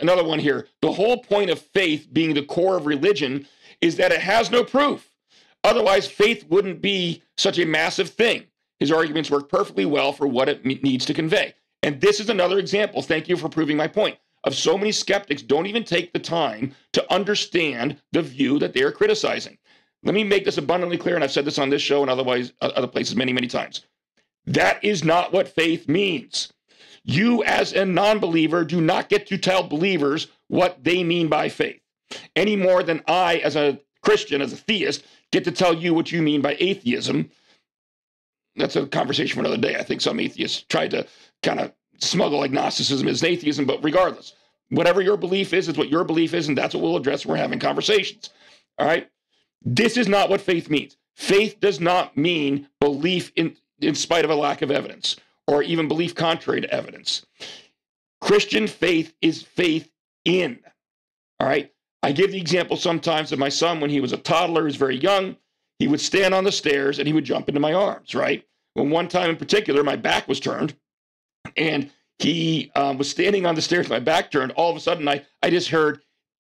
Another one here. The whole point of faith being the core of religion is that it has no proof. Otherwise, faith wouldn't be such a massive thing. His arguments work perfectly well for what it needs to convey. And this is another example, thank you for proving my point, of so many skeptics don't even take the time to understand the view that they are criticizing. Let me make this abundantly clear, and I've said this on this show and otherwise other places many, many times. That is not what faith means. You, as a non-believer, do not get to tell believers what they mean by faith, any more than I, as a Christian, as a theist, get to tell you what you mean by atheism. That's a conversation for another day. I think some atheists tried to kind of smuggle agnosticism as atheism, but regardless, whatever your belief is what your belief is, and that's what we'll address when we're having conversations. All right? This is not what faith means. Faith does not mean belief in spite of a lack of evidence, or even belief contrary to evidence. Christian faith is faith in. All right? I give the example sometimes of my son when he was a toddler, he was very young. He would stand on the stairs and he would jump into my arms, right? Well, one time in particular, my back was turned and he was standing on the stairs, my back turned. All of a sudden, I just heard,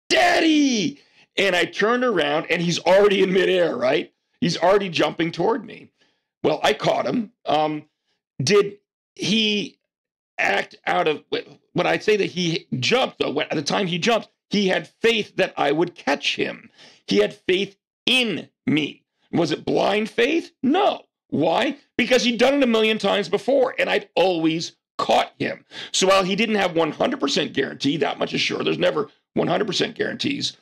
"Daddy!" And I turned around and he's already in midair, right? He's already jumping toward me. Well, I caught him. Did he act out of, when I say that he jumped, though, at the time he jumped, he had faith that I would catch him. He had faith in me. Was it blind faith? No. Why? Because he'd done it a million times before, and I'd always caught him. So while he didn't have 100% guarantee, that much is sure, there's never 100% guarantees,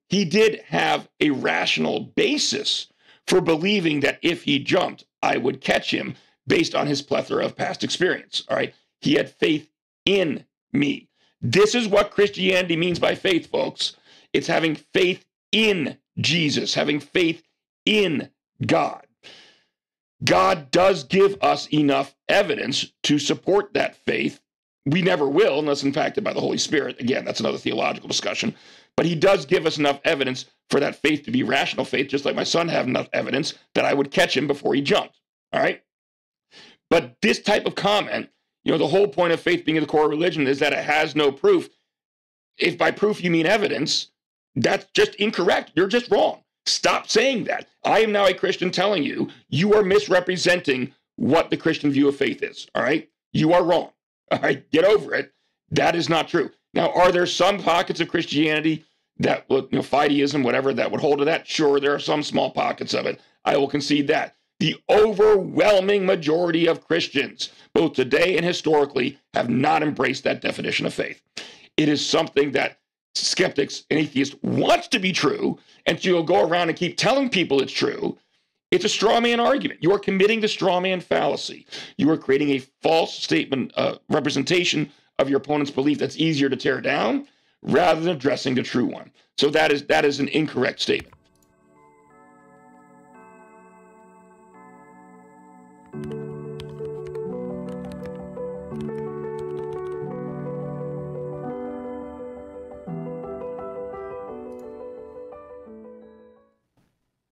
he did have a rational basis for believing that if he jumped, I would catch him based on his plethora of past experience. All right? He had faith in me. This is what Christianity means by faith, folks. It's having faith in Jesus, having faith in God. God does give us enough evidence to support that faith. We never will unless impacted by the Holy Spirit. Again, that's another theological discussion. But he does give us enough evidence for that faith to be rational faith, just like my son had enough evidence that I would catch him before he jumped. All right? But this type of comment, the whole point of faith being the core of religion is that it has no proof. If by proof you mean evidence, that's just incorrect. You're just wrong. Stop saying that. I am now a Christian telling you, you are misrepresenting what the Christian view of faith is. All right? You are wrong. All right? Get over it. That is not true. Now, are there some pockets of Christianity that would, fideism, whatever, that would hold to that? Sure, there are some small pockets of it. I will concede that. The overwhelming majority of Christians, both today and historically, have not embraced that definition of faith. It is something that skeptics and atheists want to be true, and so you'll go around and keep telling people it's true. It's a straw man argument. You are committing the straw man fallacy. You are creating a false statement, representation of your opponent's belief that's easier to tear down rather than addressing the true one. So that is an incorrect statement.